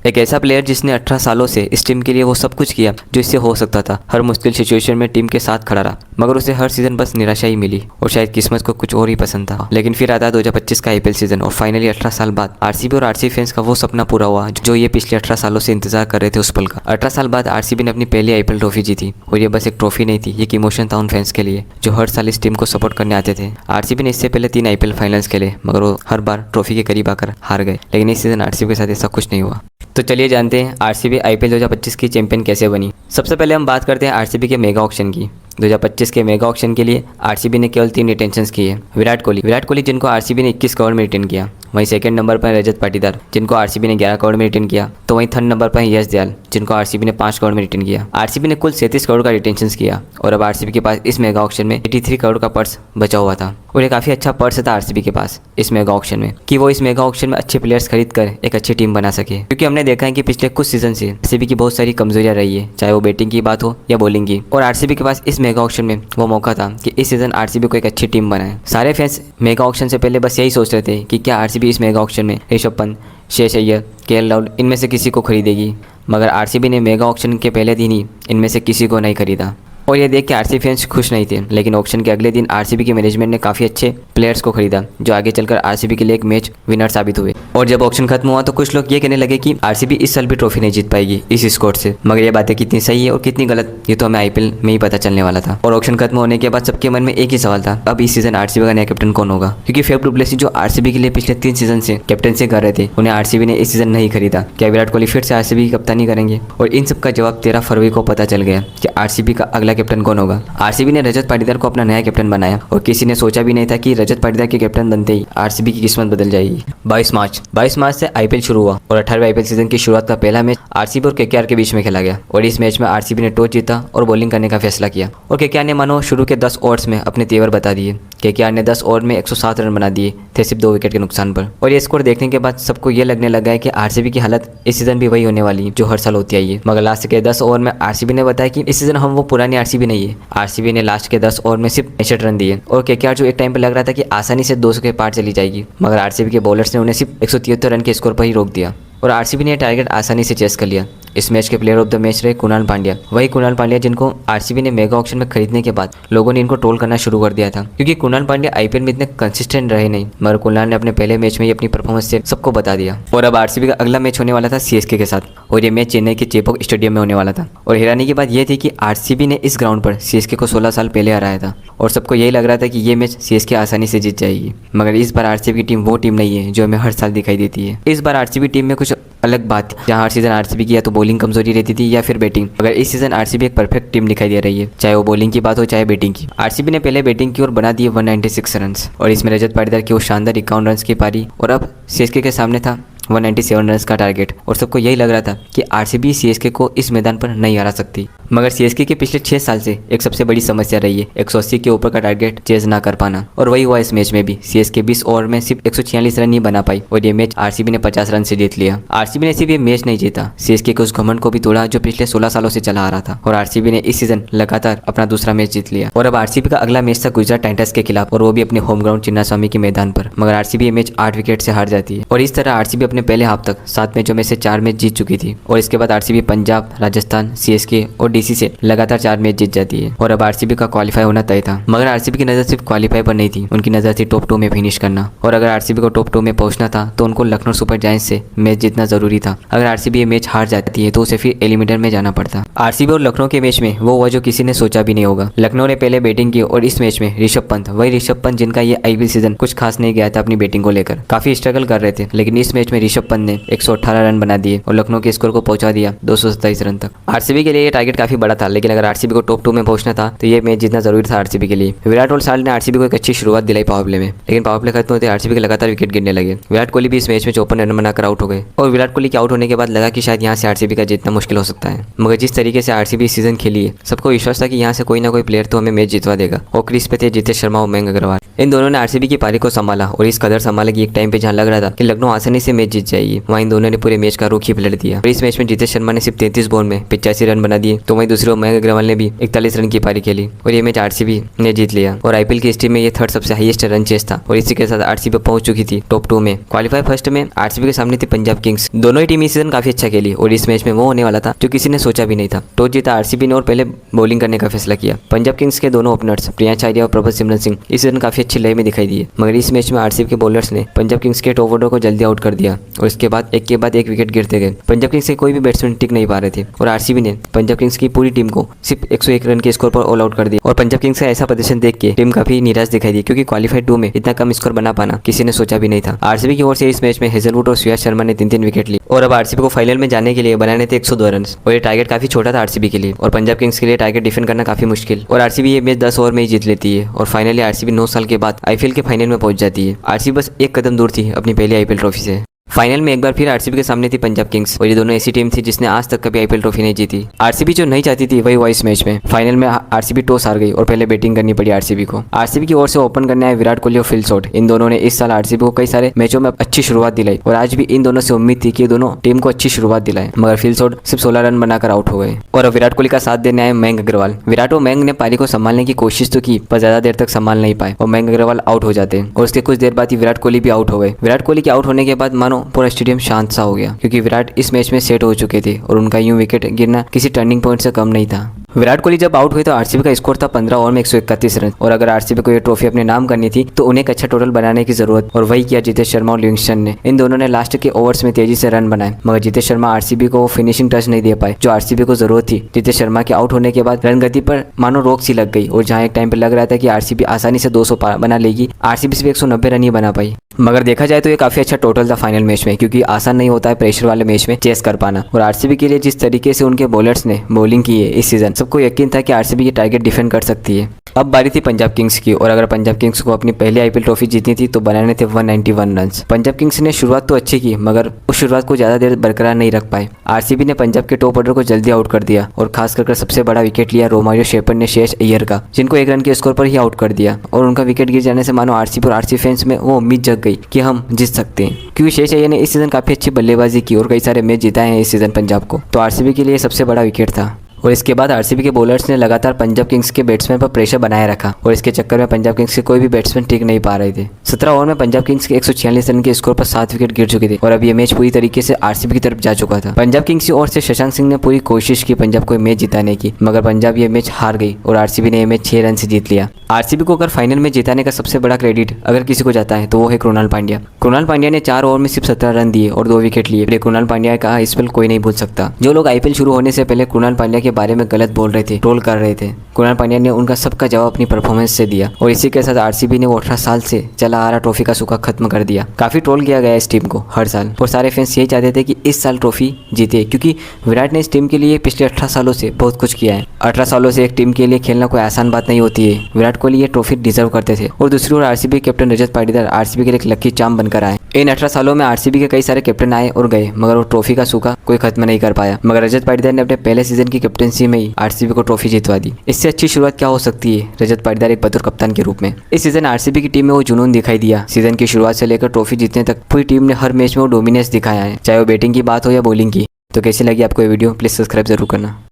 एक ऐसा प्लेयर जिसने 18 सालों से इस टीम के लिए वो सब कुछ किया जो इससे हो सकता था। हर मुश्किल सिचुएशन में टीम के साथ खड़ा रहा, मगर उसे हर सीजन बस निराशा ही मिली और शायद किस्मत को कुछ और ही पसंद था। लेकिन फिर आता 2025 का आईपीएल सीजन और फाइनली 18 साल बाद आरसीबी और आरसीबी फैंस का वो सपना पूरा हुआ जो ये पिछले 18 सालों से इंतजार कर रहे थे उस पल का। 18 साल बाद आरसीबी ने अपनी पहली आईपीएल ट्रॉफी जीती और ये बस एक ट्रॉफी नहीं थी, ये एक इमोशन था उन फैंस के लिए जो हर साल इस टीम को सपोर्ट करने आते थे। आरसीबी ने इससे पहले 3 आईपीएल फाइनल्स खेले, मगर वो हर बार ट्रॉफी के करीब आकर हार गए। लेकिन इस सीजन आरसीबी के साथ ऐसा कुछ नहीं हुआ। तो चलिए जानते हैं आरसीबी आईपीएल 2025 की चैंपियन कैसे बनी। सबसे पहले हम बात करते हैं आरसीबी के मेगा ऑक्शन की। 2025 के मेगा ऑक्शन के लिए आरसीबी ने केवल 3 रिटेंशंस किए। विराट कोहली जिनको आरसीबी ने 21 करोड़ में रिटेन किया। वहीं सेकंड नंबर पर रजत पाटीदार जिनको आरसीबी ने 11 करोड़ में रिटेन किया। तो वहीं थर्ड नंबर पर यश दयाल जिनको आरसीबी ने 5 करोड़ में रिटेन किया। आरसीबी ने कुल 37 करोड़ का रिटेंशंस किया और अब आरसीबी के पास इस मेगा ऑक्शन में 83 करोड़ का पर्स बचा हुआ था और ये काफ़ी अच्छा पर्स था आरसीबी के पास इस मेगा ऑक्शन में कि वो इस मेगा ऑक्शन में अच्छे प्लेयर्स खरीद कर एक अच्छी टीम बना सके। क्योंकि हमने देखा है कि पिछले कुछ सीजन से आरसीबी की बहुत सारी कमजोरियां रही है, चाहे वो बैटिंग की बात हो या बॉलिंग की, और आरसीबी के पास इस मेगा ऑक्शन में वो मौका था कि इस सीजन आरसीबी को एक अच्छी टीम बनाए। सारे फैंस मेगा ऑक्शन से पहले बस यही सोच रहे थे कि क्या आरसीबी इस मेगा ऑक्शन में ऋषभ पंत, श्रेयस अय्यर, केएल राहुल इनमें से किसी को खरीदेगी, मगर आरसीबी ने मेगा ऑक्शन के पहले दिन ही इनमें से किसी को नहीं खरीदा। और ये देख के आरसीबी फैंस खुश नहीं थे। लेकिन ऑक्शन के अगले दिन आरसीबी की मैनेजमेंट ने काफ़ी अच्छे प्लेयर्स को खरीदा जो आगे चलकर आरसीबी के लिए एक मैच विनर साबित हुए। और जब ऑक्शन खत्म हुआ तो कुछ लोग ये कहने लगे कि आरसीबी इस साल भी ट्रॉफी नहीं जीत पाएगी इस स्कोर से। मगर ये बातें कितनी सही है और कितनी गलत ये तो हमें आईपीएल में ही पता चलने वाला था। और ऑक्शन खत्म होने के बाद सबके मन में एक ही सवाल था, अब इस सीजन आरसीबी का नया कैप्टन कौन होगा। क्योंकि फेफ डु प्लेसिस जो आरसीबी के लिए पिछले 3 सीजन से कैप्टनसी कर रहे थे, उन्हें आरसीबी ने इस सीजन नहीं खरीदा। क्या विराट कोहली फिर से आरसीबी की कप्तानी करेंगे? और इन सब का जवाब 13 फरवरी को पता चल गया कि आरसीबी का अगला कैप्टन कौन होगा। आरसीबी ने रजत पाटीदार को अपना नया कैप्टन बनाया और किसी ने सोचा भी नहीं था कि रजत पाटीदार के कैप्टन बनते ही आरसीबी की किस्मत बदल जाएगी। 22 मार्च से आईपीएल शुरू हुआ और 18वें आईपीएल सीजन की शुरुआत का पहला मैच आरसीबी और केकेआर के बीच में खेला गया। और इस मैच में आरसीबी ने टॉस जीता और बॉलिंग करने का फैसला किया और केकेआर ने मानो शुरू के 10 ओवर्स में अपने तेवर बता दिए। केकेआर ने 10 ओवर में 107 रन बना दिए थे सिर्फ 2 विकेट के नुकसान पर। और ये स्कोर देखने के बाद सबको ये लगने लगा है कि आरसीबी की हालत इस सीजन भी वही होने वाली है जो हर साल होती आई है। मगर लास्ट के 10 ओवर में आरसीबी ने बताया कि इस सीजन हम वो पुरानी आरसीबी नहीं है। आरसीबी ने लास्ट के 10 ओवर में सिर्फ 65 रन दिए और केकेआर जो एक टाइम पर लग रहा था कि आसानी से 200 के पार चली जाएगी, मगर आरसीबी के बॉलर्स ने उन्हें सिर्फ 173 रन के स्कोर पर ही रोक दिया और आरसीबी ने टारगेट आसानी से चेस कर लिया। इस मैच के प्लेयर ऑफ द मैच रहे कुणाल पांड्या। वही कुणाल पांड्या जिनको आरसीबी ने मेगा ऑक्शन में खरीदने के बाद लोगों ने इनको ट्रोल करना शुरू कर दिया था क्योंकि कुणाल पांड्या आईपीएल में इतने कंसिस्टेंट रहे नहीं, मगर कुणाल ने अपने पहले मैच में ही अपनी परफॉर्मेंस से सबको बता दिया। और अब आरसीबी का अगला मैच होने वाला था सीएसके के साथ और ये मैच चेन्नई के चेपॉक स्टेडियम में होने वाला था। और हैरानी की बात यह थी कि आरसीबी ने इस ग्राउंड पर सीएसके को 16 साल पहले हराया था और सबको यही लग रहा था कि ये मैच सीएसके आसानी से जीत जाएगी। मगर इस बार आरसीबी की टीम वो टीम नहीं है जो हमें हर साल दिखाई देती है। इस बार आरसीबी टीम में कुछ अलग बात थी, जहाँ हर सीजन आरसीबी की या तो बॉलिंग कमजोरी रहती थी या फिर बैटिंग। मगर इस सीजन आरसीबी एक परफेक्ट टीम दिखाई दे रही है, चाहे वो बॉलिंग की बात हो चाहे बैटिंग की। आरसीबी ने पहले बैटिंग की और बना दिए 196 रन और इसमें रजत पाटीदार की वो शानदार 51 रन की पारी और अब सीएसके के सामने था 197 रन का टारगेट और सबको यही लग रहा था कि आरसीबी सीएसके को इस मैदान पर नहीं हरा सकती। मगर सीएसके के पिछले 6 साल से एक सबसे बड़ी समस्या रही है 180 के ऊपर का टारगेट चेज ना कर पाना और वही हुआ इस मैच में भी। सीएसके 20 ओवर में सिर्फ 146 रन नहीं बना पाई और ये मैच आरसीबी ने 50 रन से जीत लिया। आरसीबी ने सिर्फ ये मैच नहीं जीता, सीएसके के उस घमंड को भी तोड़ा जो पिछले 16 सालों से चला आ रहा था और आरसीबी ने इस सीजन लगातार अपना दूसरा मैच जीत लिया। और अब आरसीबी का अगला मैच था गुजरात टाइटंस के खिलाफ और वो भी अपने होम ग्राउंड चिन्नास्वामी के मैदान पर। मगर आरसीबी ये मैच 8 विकेट से हार जाती है और इस तरह आरसीबी अपने पहले हाफ तक 7 मैचों में से 4 मैच जीत चुकी थी और इसके बाद आरसीबी पंजाब, राजस्थान, सीएसके और डीसी से लगातार 4 मैच जीत जाती है और अब आरसीबी का क्वालिफाई होना तय था। मगर आरसीबी की नजर सिर्फ क्वालिफाई पर नहीं थी, उनकी नजर थी टॉप 2 में फिनिश करना और अगर आरसीबी को टॉप 2 में पहुंचना था तो उनको लखनऊ सुपर जायंट्स से मैच जीतना जरूरी था। अगर आरसीबी ये मैच हार जाती है तो उसे फिर एलिमिनेटर में जाना पड़ता। आरसीबी और लखनऊ के मैच में वो हुआ जो किसी ने सोचा भी नहीं होगा। लखनऊ ने पहले बैटिंग की और इस मैच में ऋषभ पंत, वही ऋषभ पंत जिनका ये आईपीएल सीजन कुछ खास नहीं गया था अपनी बैटिंग को लेकर, काफी स्ट्रगल कर रहे थे, लेकिन इस मैच में ऋषभ पंत ने 118 रन बना दिए और लखनऊ के स्कोर को पहुंचा दिया 227 रन तक। आरसीबी के लिए ये टारगेट काफी बड़ा था, लेकिन अगर आरसीबी को टॉप 2 में पहुंचना था तो ये मैच जीतना जरूरी था आरसीबी के लिए। विराट और साल ने आरसीबी को एक अच्छी शुरुआत दिलाई पावर प्ले में, लेकिन पावर प्ले खत्म होते आरसीबी के लगातार विकेट गिरने लगे। विराट कोहली भी इस मैच में 54 रन बनाकर आउट हो गए और विराट कोहली के आउट होने के बाद लगा कि शायद यहाँ से आरसीबी का जीतना मुश्किल हो सकता है। मगर जिस तरीके से आरसीबी सीजन खेली है, सबको विश्वास था कि यहाँ से कोई ना कोई प्लेयर तो हमें मैच जितवा देगा। और क्रीज पे थे जितेश शर्मा और मयंक अग्रवाल। इन दोनों ने आरसीबी की पारी को संभाला और इस कदर संभाला कि एक टाइम पे जहाँ लग रहा था कि लखनऊ आसानी से मैच जीत जाएगी। वहीं इन दोनों ने पूरे मैच का रुख ही पलट दिया और इस मैच में जितेश शर्मा ने सिर्फ 33 बॉल में 85 रन बना दिए, तो वहीं दूसरी ओर मयंक अग्रवाल ने भी 41 रन की पारी खेली और ये मैच आरसीबी ने जीत लिया और आईपीएल की हिस्ट्री में ये थर्ड सबसे हाईएस्ट रन चेस था और इसी के साथ आरसीबी पहुंच चुकी थी टॉप 2 में। क्वालीफाई फर्स्ट में आरसीबी के सामने थी पंजाब किंग्स। दोनों ही टीम इस सीजन काफी अच्छा खेली और इस मैच में वो होने वाला था जो किसी ने सोचा भी नहीं था। टॉस जीता आरसीबी ने और पहले बॉलिंग करने का फैसला किया। पंजाब किंग्स के दोनों ओपनर्स प्रियांश आर्या और प्रभु सिमरन सिंह इस सीजन काफी अच्छी लय में दिखाई दिए, मगर इस मैच में आरसीबी के बॉलर्स ने पंजाब किंग्स के टॉप ऑर्डर को जल्दी आउट कर दिया और इसके बाद एक विकेट गिरते गए। पंजाब किंग्स के कोई भी बैट्समैन टिक नहीं पा रहे थे और आरसीबी ने पंजाब किंग्स की पूरी टीम को सिर्फ 101 रन के स्कोर पर ऑल आउट कर दिया और पंजाब किंग्स का ऐसा प्रदर्शन देख के टीम काफी निराश दिखाई दी, क्योंकि क्वालीफाइड 2 में इतना कम स्कोर बना पाना किसी ने सोचा भी नहीं था। आरसीबी की ओर से इस मैच में हेजलवुड और श्रेयस शर्मा ने 3-3 विकेट ली और अब आरसीबी को फाइनल में जाने के लिए बनाने थे 102 रन और ये टारगेट काफी छोटा था आरसीबी के लिए और पंजाब किंग्स के लिए टारगेट डिफेंड करना काफी मुश्किल और आरसीबी ये मैच 10 ओवर में ही जीत लेती है और फाइनली आरसीबी 9 साल के बाद आईपीएल के फाइनल में पहुंच जाती है। आरसीबी बस एक कदम दूर थी अपनी पहली आईपीएल ट्रॉफी से। फाइनल में एक बार फिर आरसीबी के सामने थी पंजाब किंग्स और ये दोनों ऐसी टीम थी जिसने आज तक कभी आईपीएल ट्रॉफी नहीं जीती। आरसीबी जो नहीं चाहती थी वही हुआ इस मैच में। फाइनल में आरसीबी टॉस हार गई और पहले बैटिंग करनी पड़ी आरसीबी को। आरसीबी की ओर से ओपन करने आए विराट कोहली और फिल शॉट। इन दोनों ने इस साल आरसीबी को कई सारे मैचों में अच्छी शुरुआत दिलाई और आज भी इन दोनों से उम्मीद थी कि दोनों टीम को अच्छी शुरुआत दिलाए, मगर फिल शॉट सिर्फ 16 रन बनाकर आउट हो गए और अब विराट कोहली का साथ देने आए मयंक अग्रवाल। विराट और मयंक ने पारी को संभालने की कोशिश तो की पर ज्यादा देर तक संभाल नहीं पाए और मयंक अग्रवाल आउट हो जाते और उसके कुछ देर बाद ही विराट कोहली भी आउट हो गए। विराट कोहली के आउट होने के बाद मानो पूरा स्टेडियम शांत सा हो गया, क्योंकि विराट इस मैच में सेट हो चुके थे और उनका यूं विकेट गिरना किसी टर्निंग पॉइंट से कम नहीं था। विराट कोहली जब आउट हुए तो आरसीबी का स्कोर था 15 ओवर में 131 रन और अगर आरसीबी को ये ट्रॉफी अपने नाम करनी थी तो उन्हें एक अच्छा टोटल बनाने की जरूरत और वही किया जितेश शर्मा और लिविंगस्टन ने। इन दोनों ने लास्ट के ओवर्स में तेजी से रन बनाए, मगर जितेश शर्मा आरसीबी को फिनिशिंग टच नहीं दे पाए जो आरसीबी को जरूरत थी। जितेश शर्मा के आउट होने के बाद रन गति पर मानो रोक सी लग गई और जहां एक टाइम पर लग रहा था कि आरसीबी आसानी से 200 बना लेगी, आरसीबी सिर्फ 190 रन ही बना पाई। मगर देखा जाए तो ये काफी अच्छा टोटल था फाइनल मैच में, क्योंकि आसान नहीं होता है प्रेशर वाले मैच में चेस कर पाना और आरसीबी के लिए जिस तरीके से उनके बॉलर्स ने बॉलिंग की है इस सीजन, सबको यकीन था कि आरसीबी ये टारगेट डिफेंड कर सकती है। अब बारी थी पंजाब किंग्स की और अगर पंजाब किंग्स को अपनी पहली आईपीएल ट्रॉफी जीतनी थी तो बनाने थे 191 रन। पंजाब किंग्स ने शुरुआत तो अच्छी की, मगर उस शुरुआत को ज्यादा देर बरकरार नहीं रख पाए। आरसीबी ने पंजाब के टॉप ऑर्डर को जल्दी आउट कर दिया और खास कर सबसे बड़ा विकेट लिया रोमारियो शेफर्ड ने शेष अय्यर का, जिनको 1 रन के स्कोर पर ही आउट कर दिया और उनका विकेट गिर जाने से मानो आरसीबी और आरसीबी फैंस में वो उम्मीद जग गई कि हम जीत सकते हैं, क्योंकि शेष अय्यर ने इस सीजन काफी अच्छी बल्लेबाजी की और कई सारे मैच जिताए हैं इस सीजन पंजाब को, तो आरसीबी के लिए सबसे बड़ा विकेट था। और इसके बाद आरसीबी के बॉलर्स ने लगातार पंजाब किंग्स के बैट्समैन पर प्रेशर बनाए रखा और इसके चक्कर में पंजाब किंग्स के कोई भी बैट्समैन टिक नहीं पा रहे थे। 17 ओवर में पंजाब किंग्स के 146 रन के स्कोर पर 7 विकेट गिर चुके थे और अब ये मैच पूरी तरीके से आरसीबी की तरफ जा चुका था। पंजाब किंग्स की ओर से शशांक सिंह ने पूरी कोशिश की पंजाब को मैच जिताने की, मगर पंजाब ये मैच हार गई और आरसीबी ने यह मैच 6 रन से जीत लिया। आरसीबी को अगर फाइनल में जिताने का सबसे बड़ा क्रेडिट अगर किसी को जाता है तो वो है कृणाल पांड्या। कृणाल पांड्या ने 4 ओवर में सिर्फ 17 रन दिए और 2 विकेट लिए। कृणाल पांड्या का स्पेल कोई नहीं भूल सकता। जो लोग आईपीएल शुरू होने से पहले कृणाल पांड्या के बारे में गलत बोल रहे थे, ट्रोल कर रहे थे, कृणाल पांड्या ने उनका सबका जवाब अपनी परफॉर्मेंस से दिया और इसी के साथ आरसीबी ने वो 18 साल से चला आ रहा ट्रॉफी का सूखा खत्म कर दिया। काफी ट्रोल किया गया इस टीम को हर साल और सारे फैंस यही चाहते थे कि इस साल ट्रॉफी जीते, क्योंकि विराट ने इस टीम के लिए पिछले 18 सालों से बहुत कुछ किया है। 18 सालों से एक टीम के लिए खेलना कोई आसान बात नहीं होती है। विराट कोहली ये ट्रॉफी डिजर्व करते थे और दूसरी ओर RCB captain Rajat Patidar RCB के लिए एक लकी चार्म बनकर आए। इन 18 सालों में आरसीबी के कई सारे कैप्टन आए और गए, मगर वो ट्रॉफी का सूखा कोई खत्म नहीं कर पाया। मगर रजत पाटीदार ने अपने पहले सीजन की कैप्टनसी में ही आरसीबी को ट्रॉफी जितवा दी। इससे अच्छी शुरुआत क्या हो सकती है रजत पाटीदार एक बतौर कप्तान के रूप में। इस सीजन आरसीबी की टीम में वो जुनून दिखाई दिया। सीजन की शुरुआत से लेकर ट्रॉफी जीतने तक पूरी टीम ने हर मैच में वो डोमिनेंस दिखाया है, चाहे वो बैटिंग की बात हो या बॉलिंग की। तो कैसी लगी आपको ये वीडियो, प्लीज सब्सक्राइब जरूर करना।